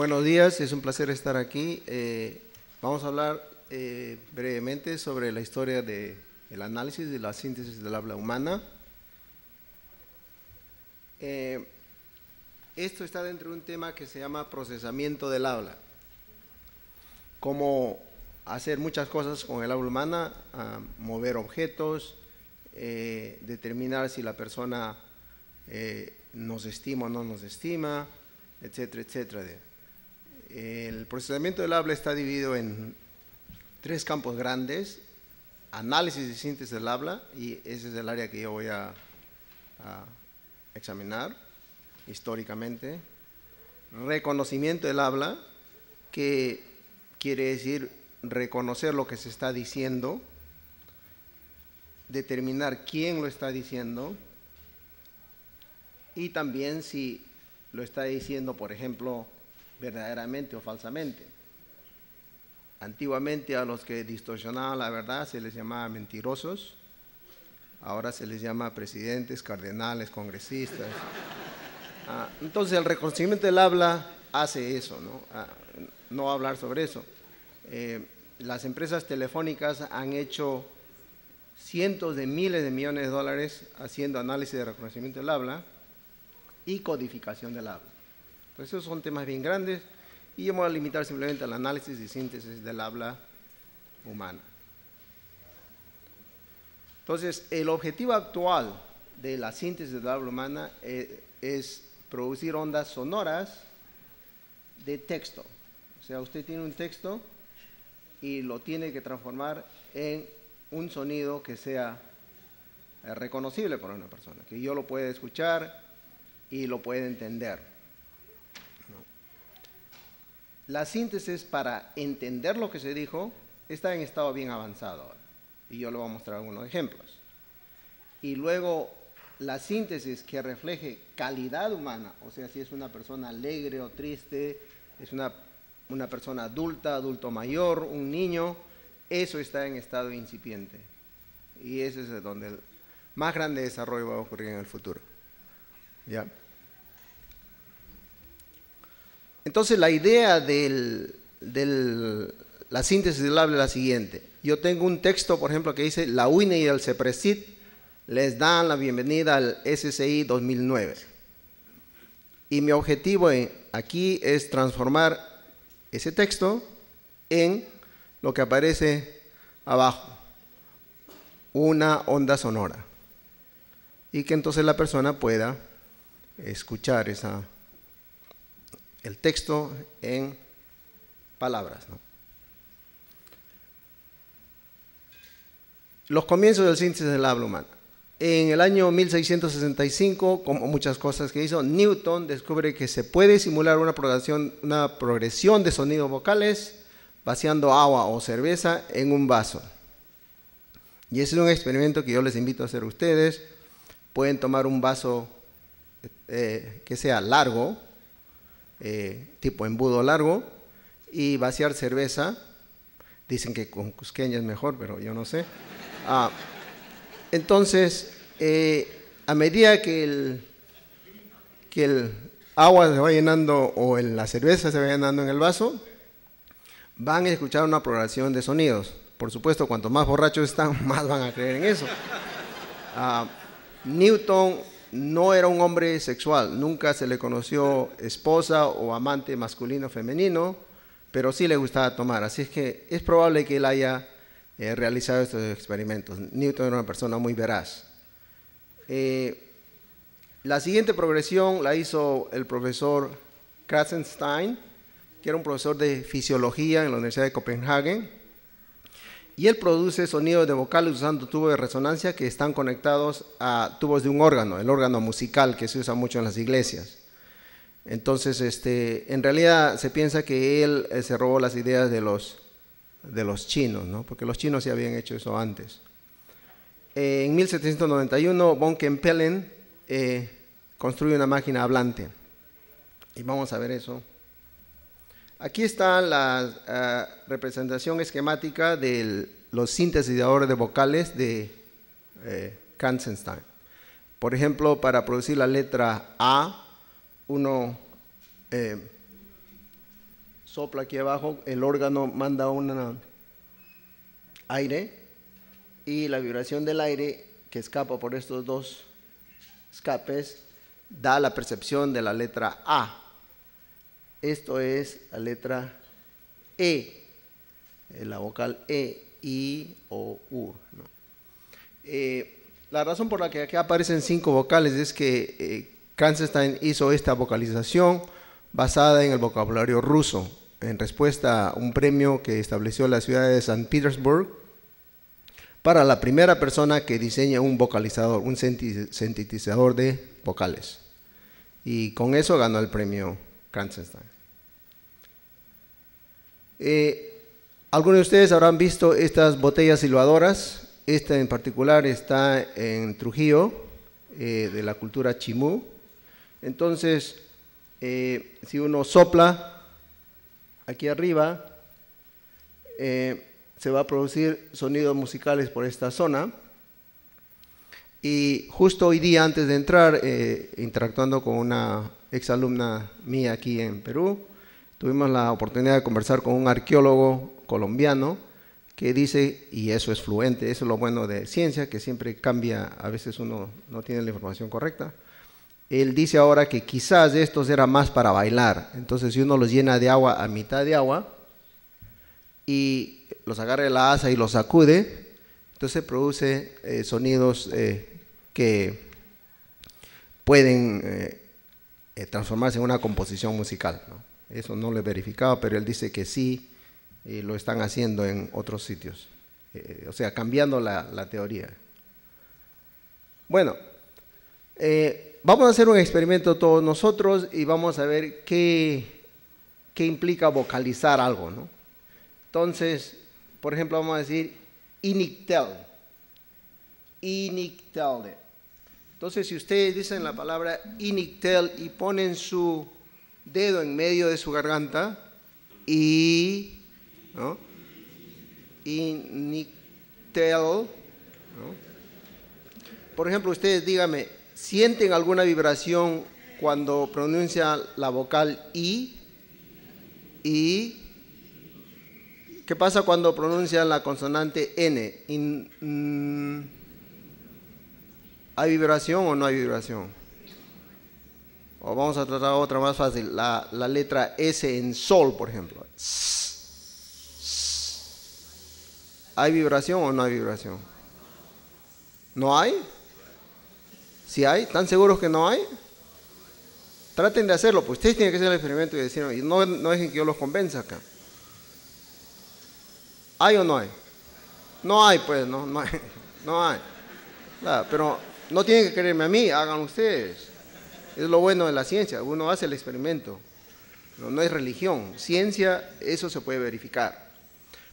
Buenos días, es un placer estar aquí. Vamos a hablar brevemente sobre la historia del análisis y la síntesis del habla humana. Esto está dentro de un tema que se llama procesamiento del habla. Cómo hacer muchas cosas con el habla humana, mover objetos, determinar si la persona nos estima o no nos estima, etcétera, etcétera. El procesamiento del habla está dividido en tres campos grandes: análisis y síntesis del habla, y ese es el área que yo voy a examinar históricamente. Reconocimiento del habla, que quiere decir reconocer lo que se está diciendo, determinar quién lo está diciendo, y también si lo está diciendo, por ejemplo, verdaderamente o falsamente. Antiguamente a los que distorsionaban la verdad se les llamaba mentirosos, ahora se les llama presidentes, cardenales, congresistas. Entonces el reconocimiento del habla hace eso, ¿no? No hablar sobre eso. Las empresas telefónicas han hecho cientos de miles de millones de dólares haciendo análisis de reconocimiento del habla y codificación del habla. Pues esos son temas bien grandes y yo me voy a limitar simplemente al análisis y síntesis del habla humana. Entonces, el objetivo actual de la síntesis del habla humana es producir ondas sonoras de texto. O sea, usted tiene un texto y lo tiene que transformar en un sonido que sea reconocible por una persona, que yo lo pueda escuchar y lo pueda entender. La síntesis, para entender lo que se dijo, está en estado bien avanzado ahora, y yo le voy a mostrar algunos ejemplos. Y luego, la síntesis que refleje calidad humana, o sea, si es una persona alegre o triste, es una persona adulta, adulto mayor, un niño, eso está en estado incipiente. Y ese es donde el más grande desarrollo va a ocurrir en el futuro. ¿Ya? Entonces, la idea de la síntesis del habla es la siguiente. Yo tengo un texto, por ejemplo, que dice: la UINE y el CEPRESID les dan la bienvenida al SSI 2009. Y mi objetivo aquí es transformar ese texto en lo que aparece abajo, una onda sonora. Y que entonces la persona pueda escuchar el texto en palabras, ¿no? Los comienzos del síntesis del habla humana. En el año 1665, como muchas cosas que hizo, Newton descubre que se puede simular una progresión de sonidos vocales vaciando agua o cerveza en un vaso. Y ese es un experimento que yo les invito a hacer a ustedes. Pueden tomar un vaso que sea largo, tipo embudo largo, y vaciar cerveza. Dicen que con cusqueña es mejor, pero yo no sé. Entonces, a medida que el agua se va llenando o la cerveza se va llenando en el vaso, van a escuchar una progresión de sonidos. Por supuesto, cuanto más borrachos están, más van a creer en eso. Newton no era un hombre sexual, nunca se le conoció esposa o amante masculino o femenino, pero sí le gustaba tomar, así es que es probable que él haya realizado estos experimentos. Newton era una persona muy veraz. La siguiente progresión la hizo el profesor Krassenstein, que era un profesor de fisiología en la Universidad de Copenhague, y él produce sonidos de vocales usando tubos de resonancia que están conectados a tubos de un órgano, el órgano musical que se usa mucho en las iglesias. Entonces, en realidad se piensa que él se robó las ideas de los chinos, ¿no? Porque los chinos ya habían hecho eso antes. En 1791, von Kempelen construye una máquina hablante. Y vamos a ver eso. Aquí está la representación esquemática de los sintetizadores de vocales de Krassenstein. Por ejemplo, para producir la letra A, uno sopla aquí abajo, el órgano manda un aire y la vibración del aire que escapa por estos dos escapes da la percepción de la letra A. Esto es la letra E, la vocal E, I o U, ¿no? La razón por la que aquí aparecen 5 vocales es que Kranzenstein hizo esta vocalización basada en el vocabulario ruso, en respuesta a un premio que estableció la ciudad de San Petersburg para la primera persona que diseña un vocalizador, un sintetizador de vocales. Y con eso ganó el premio Kranzenstein. Algunos de ustedes habrán visto estas botellas silbadoras. Esta en particular está en Trujillo, de la cultura chimú. Entonces, si uno sopla aquí arriba, se va a producir sonidos musicales por esta zona. Y justo hoy día, antes de entrar, interactuando con una exalumna mía aquí en Perú, tuvimos la oportunidad de conversar con un arqueólogo colombiano que dice, y eso es fluente, eso es lo bueno de ciencia, que siempre cambia, a veces uno no tiene la información correcta. Él dice ahora que quizás estos eran más para bailar. Entonces, si uno los llena de agua a mitad de agua y los agarra de la asa y los sacude, entonces produce sonidos que pueden transformarse en una composición musical, ¿no? Eso no lo he verificado, pero él dice que sí lo están haciendo en otros sitios. O sea, cambiando la teoría. Bueno, vamos a hacer un experimento todos nosotros y vamos a ver qué implica vocalizar algo, ¿no? Entonces, por ejemplo, vamos a decir inictel. Inictel. Entonces, si ustedes dicen la palabra inictel y ponen su dedo en medio de su garganta, ¿no? Inictel, ¿no? Por ejemplo, ustedes díganme, ¿sienten alguna vibración cuando pronuncian la vocal I? ¿Qué pasa cuando pronuncian la consonante N? ¿Hay vibración o no hay vibración? O vamos a tratar otra más fácil, la letra S en sol, por ejemplo. ¿Hay vibración o no hay vibración? ¿No hay? ¿Sí hay? ¿Están seguros que no hay? Traten de hacerlo, pues ustedes tienen que hacer el experimento y decir, no dejen que yo los convenza acá. ¿Hay o no hay? No hay, pues, no hay. No hay. Claro, pero no tienen que creerme a mí, hagan ustedes. Es lo bueno de la ciencia, uno hace el experimento. No es religión, ciencia, eso se puede verificar.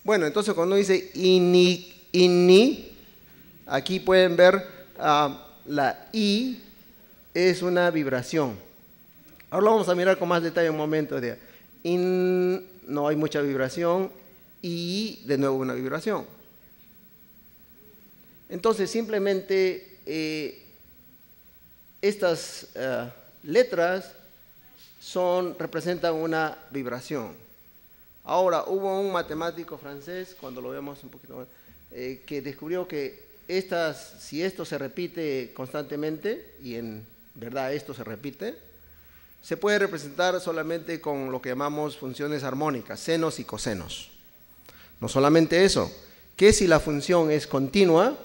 Bueno, entonces cuando dice inni, aquí pueden ver la I es una vibración. Ahora lo vamos a mirar con más detalle un momento. No hay mucha vibración y de nuevo una vibración. Entonces simplemente estas letras representan una vibración. Ahora, hubo un matemático francés, cuando lo vemos un poquito más, que descubrió que si esto se repite constantemente, y en verdad esto se repite, se puede representar solamente con lo que llamamos funciones armónicas, senos y cosenos. No solamente eso, que si la función es continua,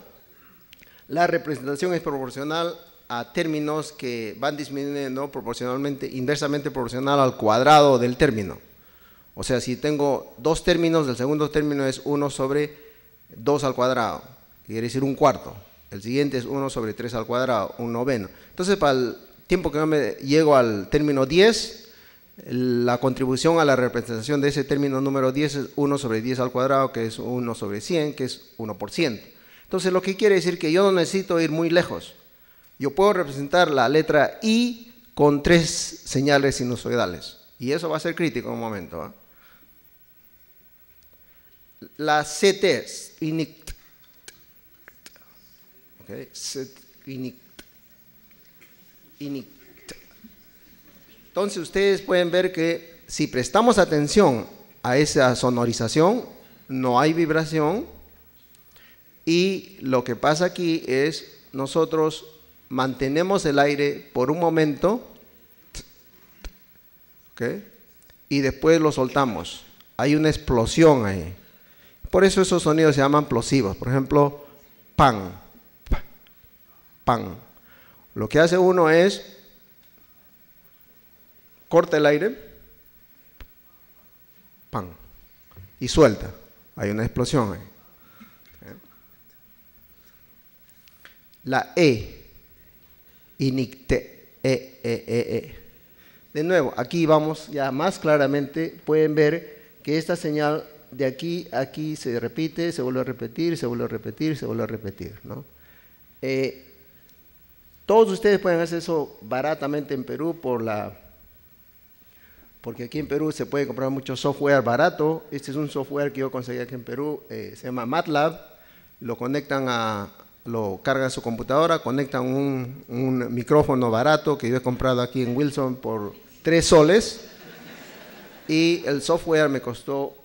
la representación es proporcional a términos que van disminuyendo proporcionalmente, inversamente proporcional al cuadrado del término. O sea, si tengo dos términos, el segundo término es 1 sobre 2 al cuadrado, quiere decir un cuarto. El siguiente es 1 sobre 3 al cuadrado, un noveno. Entonces, para el tiempo que yo llego al término 10, la contribución a la representación de ese término número 10 es 1 sobre 10 al cuadrado, que es 1 sobre 100, que es 1%. Entonces, lo que quiere decir que yo no necesito ir muy lejos. Yo puedo representar la letra I con 3 señales sinusoidales. Y eso va a ser crítico en un momento, ¿eh? La CT es inict. Okay. Inict. Entonces ustedes pueden ver que si prestamos atención a esa sonorización, no hay vibración, y lo que pasa aquí es nosotros mantenemos el aire por un momento, ¿okay? Y después lo soltamos. Hay una explosión ahí. Por eso esos sonidos se llaman plosivos. Por ejemplo, pan, pan. Lo que hace uno es corta el aire, pan, y suelta. Hay una explosión ahí. La E, inicte, De nuevo, aquí vamos ya más claramente, pueden ver que esta señal de aquí a aquí se repite, se vuelve a repetir, se vuelve a repetir, se vuelve a repetir, ¿no? Todos ustedes pueden hacer eso baratamente en Perú porque aquí en Perú se puede comprar mucho software barato. Este es un software que yo conseguí aquí en Perú, se llama MATLAB, lo cargan a su computadora, conectan un micrófono barato que yo he comprado aquí en Wilson por 3 soles y el software me costó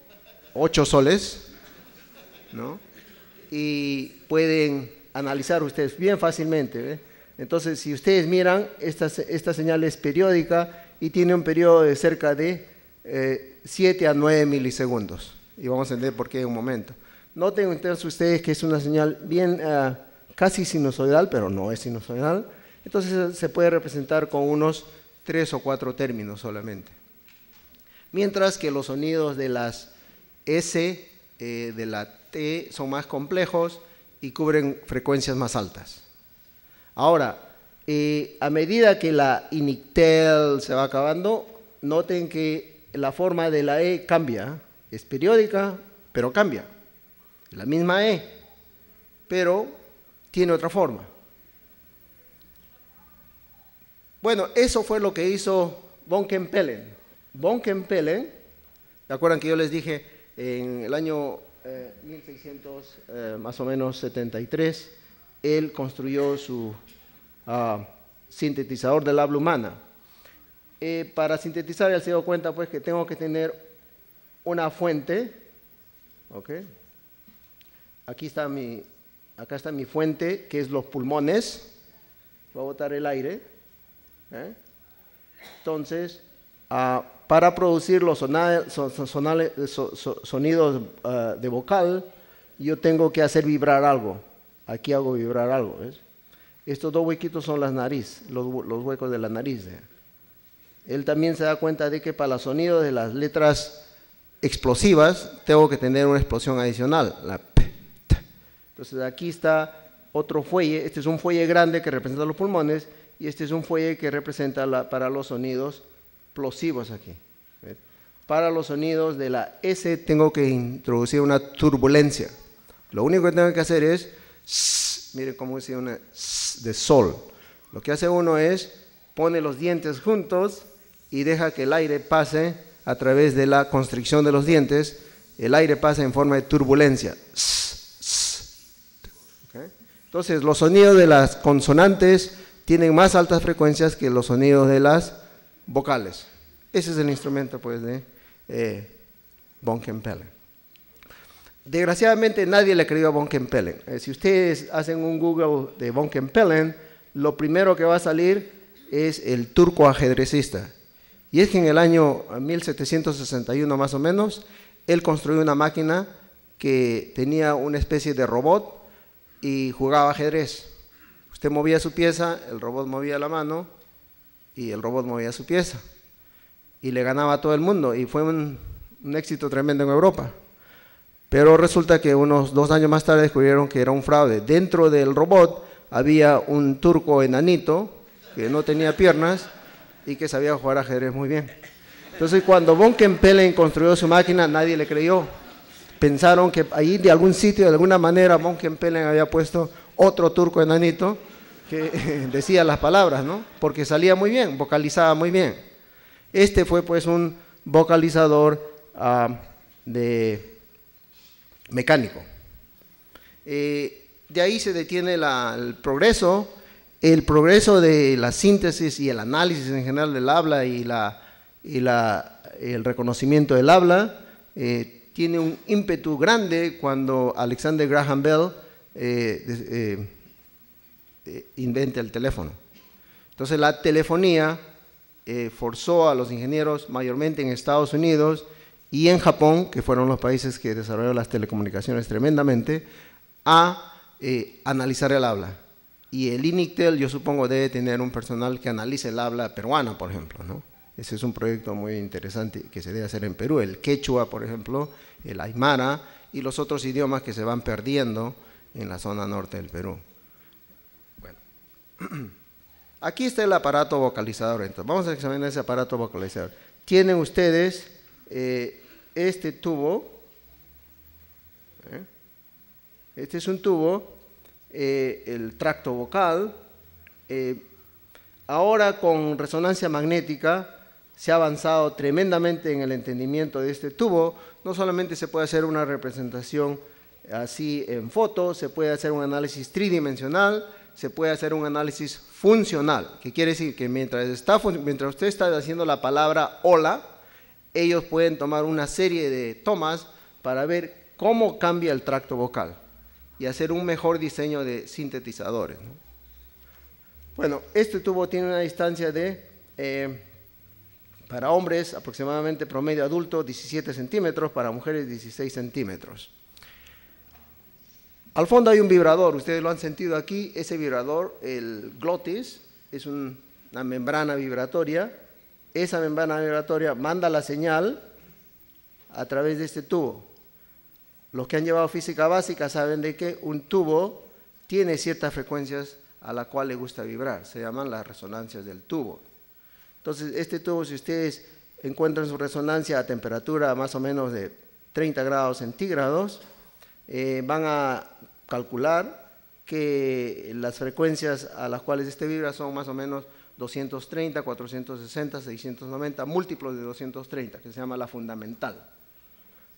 8 soles, ¿no? Y pueden analizar ustedes bien fácilmente, ¿ve? Entonces, si ustedes miran, esta señal es periódica y tiene un periodo de cerca de 7 a 9 milisegundos. Y vamos a entender por qué en un momento. Noten entonces ustedes que es una señal bien casi sinusoidal, pero no es sinusoidal. Entonces se puede representar con unos 3 o 4 términos solamente. Mientras que los sonidos de las S, de la T, son más complejos y cubren frecuencias más altas. Ahora, a medida que la inictel se va acabando, noten que la forma de la E cambia. Es periódica, pero cambia. La misma E, pero tiene otra forma. Bueno, eso fue lo que hizo von Kempelen. Von Kempelen, ¿se acuerdan que yo les dije en el año 1600, más o menos 73, él construyó su sintetizador del habla humana? Para sintetizar, él se dio cuenta pues que tengo que tener una fuente, ¿ok? Acá está mi fuente, que es los pulmones. Voy a botar el aire. Entonces, para producir los sonidos de vocal, yo tengo que hacer vibrar algo. Aquí hago vibrar algo, ¿ves? Estos 2 huequitos son las nariz, los huecos de la nariz. Él también se da cuenta de que para los sonidos de las letras explosivas tengo que tener una explosión adicional, la P, T. Entonces aquí está otro fuelle. Este es un fuelle grande que representa los pulmones y este es un fuelle que representa para los sonidos plosivos aquí. ¿Ves? Para los sonidos de la S tengo que introducir una turbulencia. Lo único que tengo que hacer es, miren cómo dice una de sol. Lo que hace uno es, pone los dientes juntos y deja que el aire pase a través de la constricción de los dientes. El aire pasa en forma de turbulencia. ¿Okay? Entonces, los sonidos de las consonantes tienen más altas frecuencias que los sonidos de las vocales. Ese es el instrumento pues de von Kempelen. Desgraciadamente nadie le creyó a von Kempelen. Si ustedes hacen un Google de von Kempelen, lo primero que va a salir es el turco ajedrecista. Y es que en el año 1761 más o menos, él construyó una máquina que tenía una especie de robot y jugaba ajedrez. Usted movía su pieza, el robot movía la mano y el robot movía su pieza. Y le ganaba a todo el mundo y fue un éxito tremendo en Europa. Pero resulta que unos 2 años más tarde descubrieron que era un fraude. Dentro del robot había un turco enanito que no tenía piernas y que sabía jugar ajedrez muy bien. Entonces, cuando von Kempelen construyó su máquina, nadie le creyó. Pensaron que ahí de algún sitio, de alguna manera, von Kempelen había puesto otro turco enanito que decía las palabras, ¿no? Porque salía muy bien, vocalizaba muy bien. Este fue pues un vocalizador mecánico. De ahí se detiene el progreso de la síntesis y el análisis en general del habla y la el reconocimiento del habla. Tiene un ímpetu grande cuando Alexander Graham Bell inventa el teléfono. Entonces la telefonía forzó a los ingenieros, mayormente en Estados Unidos y en Japón, que fueron los países que desarrollaron las telecomunicaciones tremendamente, a analizar el habla. Y el INICTEL, yo supongo, debe tener un personal que analice el habla peruana, por ejemplo, ¿no? Ese es un proyecto muy interesante que se debe hacer en Perú. El quechua, por ejemplo, el aymara y los otros idiomas que se van perdiendo en la zona norte del Perú. Bueno, aquí está el aparato vocalizador. Entonces, vamos a examinar ese aparato vocalizador. Tienen ustedes este tubo. Este es un tubo, el tracto vocal. Ahora con resonancia magnética se ha avanzado tremendamente en el entendimiento de este tubo. No solamente se puede hacer una representación así en foto, se puede hacer un análisis tridimensional, se puede hacer un análisis funcional, que quiere decir que mientras usted está haciendo la palabra hola, ellos pueden tomar una serie de tomas para ver cómo cambia el tracto vocal y hacer un mejor diseño de sintetizadores, ¿no? Bueno, este tubo tiene una distancia de, para hombres, aproximadamente promedio adulto, 17 centímetros, para mujeres 16 centímetros. Al fondo hay un vibrador, ustedes lo han sentido aquí, ese vibrador, el glotis, es una membrana vibratoria. Esa membrana vibratoria manda la señal a través de este tubo. Los que han llevado física básica saben de que un tubo tiene ciertas frecuencias a la cual le gusta vibrar, se llaman las resonancias del tubo. Entonces, este tubo, si ustedes encuentran su resonancia a temperatura más o menos de 30 grados centígrados, van a calcular que las frecuencias a las cuales este vibra son más o menos 230, 460, 690, múltiplos de 230, que se llama la fundamental,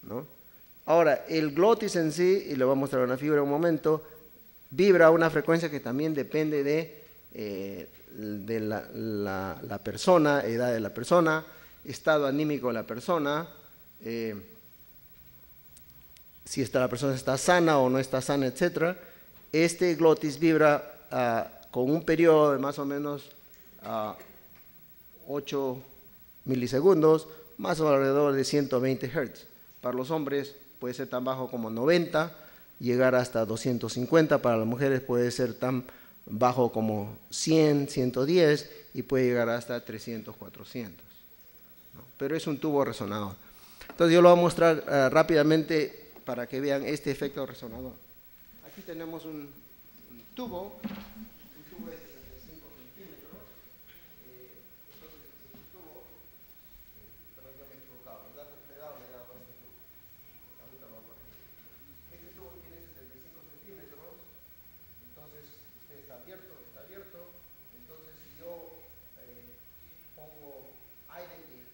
¿no? Ahora, el glotis en sí, y le voy a mostrar una figura en un momento, vibra a una frecuencia que también depende de la persona, edad de la persona, estado anímico de la persona, si la persona está sana o no está sana, etc. Este glotis vibra con un periodo de más o menos 8 milisegundos, más o menos alrededor de 120 Hz. Para los hombres puede ser tan bajo como 90, llegar hasta 250, para las mujeres puede ser tan bajo como 100, 110 y puede llegar hasta 300, 400, ¿no? Pero es un tubo resonador. Entonces yo lo voy a mostrar rápidamente para que vean este efecto resonador. Aquí tenemos un tubo de 75 centímetros. Entonces este tubo, perdón, yo me he equivocado, le he dado a este tubo. Ahorita lo voy a corregir. Este tubo tiene 75 centímetros, entonces usted está abierto, entonces si yo pongo aire que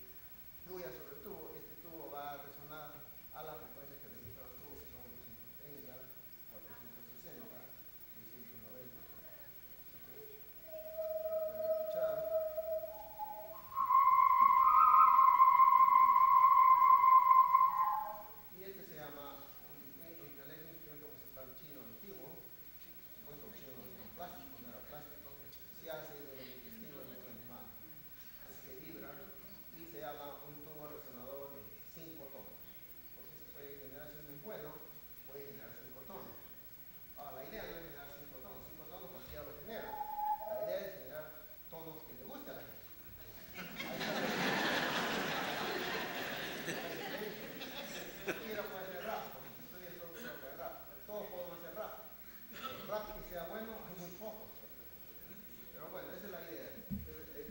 fluya sobre el tubo, este tubo va a resonar a la frecuencia que registra el tubo, que son 230, 460, 690. Pueden escuchar. Y este se llama un instrumento musical chino antiguo, supuesto chino de plástico, no era plástico, se hace de los intestinos de un animal, es que vibra y se llama un tubo resonador de 5 tonos, porque se puede generar, si es muy bueno, puede generar 5 tonos. Ahora, la idea no es generar 5 tonos cualquiera lo genera, la idea es generar tonos que le guste a la gente. Cualquiera puede hacer rap, porque si estoy en todo puede hacer rap, todos podemos hacer rap. El rap que sea bueno, hay muy pocos. Pero bueno, esa es la idea.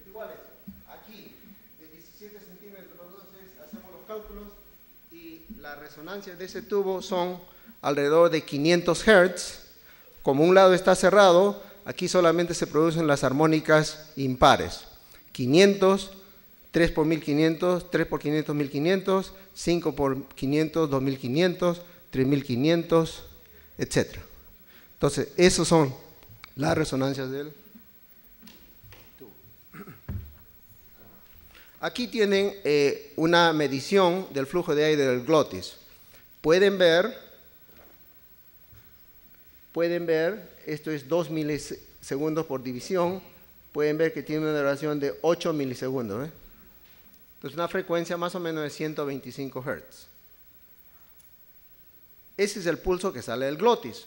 Igual es, aquí, de 17 centímetros, entonces hacemos los cálculos y la resonancia de ese tubo son alrededor de 500 Hz. Como un lado está cerrado, aquí solamente se producen las armónicas impares. 500, 3 por 1500, 3 por 500, 1500, 5 por 500, 2500, 3500, etc. Entonces, esos son las resonancias del tubo. Aquí tienen una medición del flujo de aire del glotis. Pueden ver, esto es 2 milisegundos por división, pueden ver que tiene una duración de 8 milisegundos. Entonces una frecuencia más o menos de 125 Hz. Ese es el pulso que sale del glotis.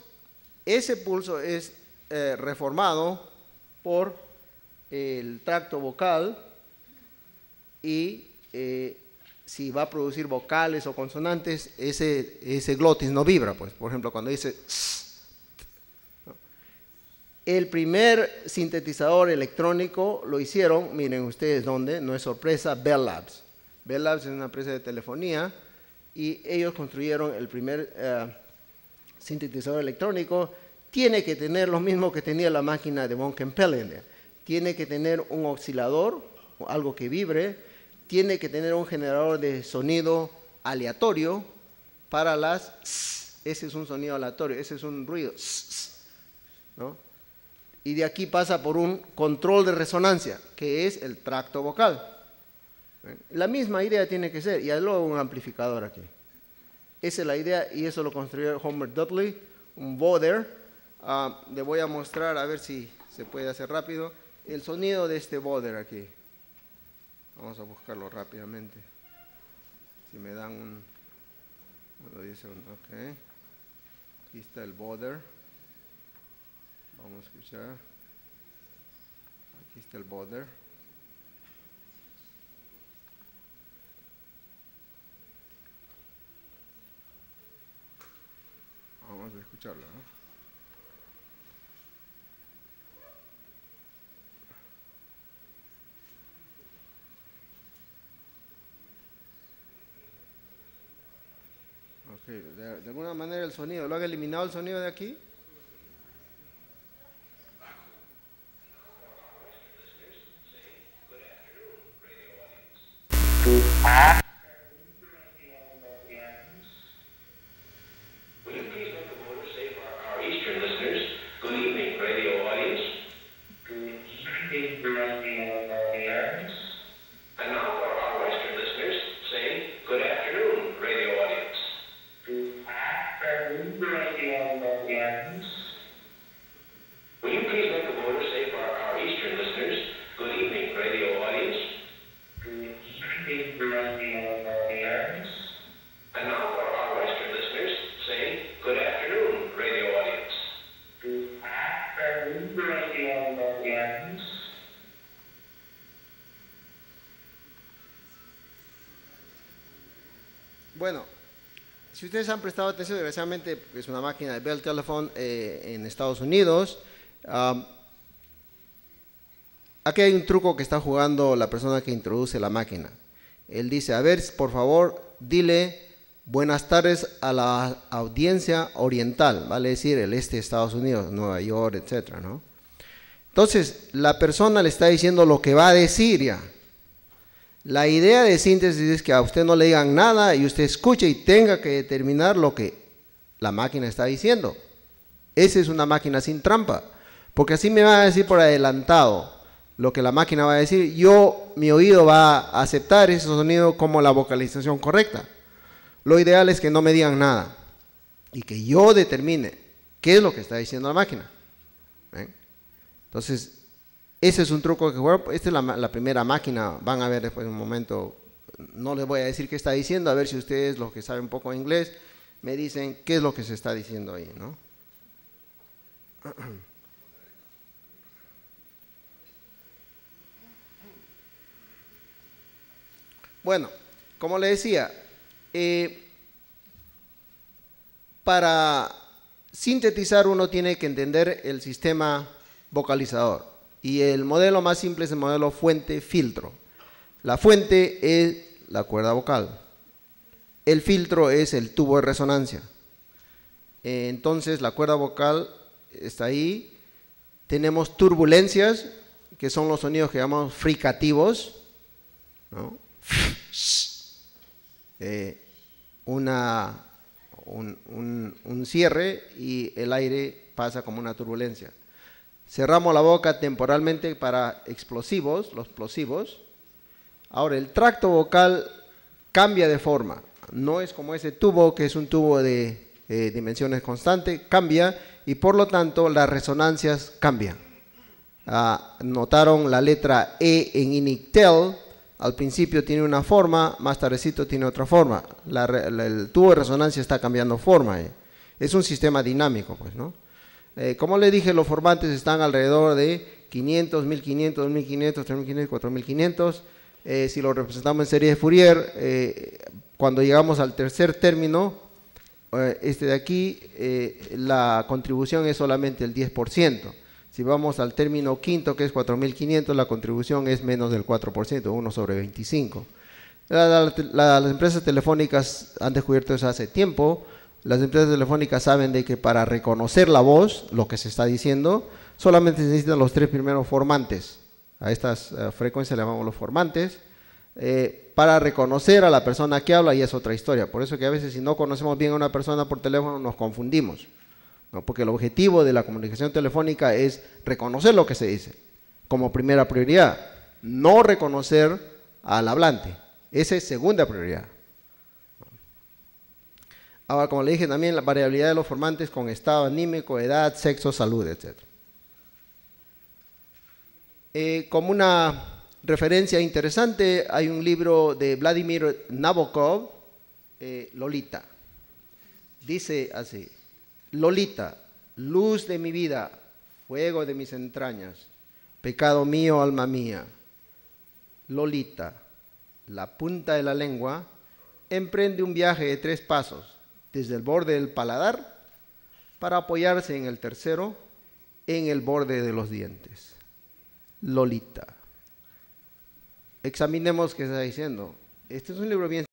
Ese pulso es reformado por el tracto vocal y si va a producir vocales o consonantes, ese glotis no vibra. Pues, por ejemplo, cuando dice ¿no? El primer sintetizador electrónico lo hicieron, miren ustedes dónde, no es sorpresa, Bell Labs. Bell Labs es una empresa de telefonía y ellos construyeron el primer sintetizador electrónico. Tiene que tener lo mismo que tenía la máquina de Von Kempelen. Tiene que tener un oscilador, algo que vibre, tiene que tener un generador de sonido aleatorio para las ese es un sonido aleatorio, ese es un ruido, ¿no? Y de aquí pasa por un control de resonancia, que es el tracto vocal. La misma idea tiene que ser, y luego un amplificador aquí. Esa es la idea, y eso lo construyó Homer Dudley, un Voder. Le voy a mostrar, a ver si se puede hacer rápido, el sonido de este Voder aquí. Vamos a buscarlo rápidamente. Si me dan un... ok. Aquí está el Voder. Vamos a escuchar. Aquí está el Voder. Vamos a escucharlo, ¿no? Okay. De alguna manera el sonido, ¿lo han eliminado el sonido de aquí? Bueno, si ustedes han prestado atención, desgraciadamente es una máquina de Bell Telephone en Estados Unidos. Aquí hay un truco que está jugando la persona que introduce la máquina. Él dice, a ver, por favor, dile buenas tardes a la audiencia oriental, vale decir el este de Estados Unidos, Nueva York, etcétera, ¿no? Entonces, la persona le está diciendo lo que va a decir ya. La idea de síntesis es que a usted no le digan nada y usted escuche y tenga que determinar lo que la máquina está diciendo. Esa es una máquina sin trampa, porque así me va a decir por adelantado lo que la máquina va a decir. Mi oído va a aceptar ese sonido como la vocalización correcta. Lo ideal es que no me digan nada y que yo determine qué es lo que está diciendo la máquina. ¿Ven? Entonces, ese es un truco que jugar. Esta es la primera máquina. Van a ver después de un momento. No les voy a decir qué está diciendo. A ver si ustedes, los que saben un poco de inglés, me dicen qué es lo que se está diciendo ahí, ¿no? Bueno, como le decía, para sintetizar uno tiene que entender el sistema vocalizador. Y el modelo más simple es el modelo fuente-filtro. La fuente es la cuerda vocal. El filtro es el tubo de resonancia. Entonces la cuerda vocal está ahí. Tenemos turbulencias, que son los sonidos que llamamos fricativos, ¿no? Un cierre y el aire pasa como una turbulencia. Cerramos la boca temporalmente para explosivos, los plosivos. Ahora, el tracto vocal cambia de forma. No es como ese tubo, que es un tubo de dimensiones constantes, cambia y por lo tanto las resonancias cambian. Notaron la letra E en INICTEL, al principio tiene una forma, más tardecito tiene otra forma. El tubo de resonancia está cambiando forma. Es un sistema dinámico, pues, ¿no? Como le dije, los formantes están alrededor de 500, 1500, 2500, 3500, 4500. Si lo representamos en serie de Fourier, cuando llegamos al tercer término, este de aquí, la contribución es solamente el 10%. Si vamos al término quinto, que es 4500, la contribución es menos del 4%, 1 sobre 25. Las empresas telefónicas han descubierto eso hace tiempo. Las empresas telefónicas saben de que para reconocer la voz, lo que se está diciendo, solamente se necesitan los 3 primeros formantes. A estas frecuencias le llamamos los formantes. Para reconocer a la persona que habla, y es otra historia. Por eso que a veces, si no conocemos bien a una persona por teléfono, nos confundimos, ¿no? Porque el objetivo de la comunicación telefónica es reconocer lo que se dice como primera prioridad, no reconocer al hablante. Esa es segunda prioridad. Ahora, como le dije también, la variabilidad de los formantes con estado anímico, edad, sexo, salud, etc. Como una referencia interesante, hay un libro de Vladimir Nabokov, Lolita. Dice así: Lolita, luz de mi vida, fuego de mis entrañas, pecado mío, alma mía. Lolita, la punta de la lengua, emprende un viaje de 3 pasos, desde el borde del paladar, para apoyarse en el tercero, en el borde de los dientes. Lolita. Examinemos qué está diciendo. Este es un libro bien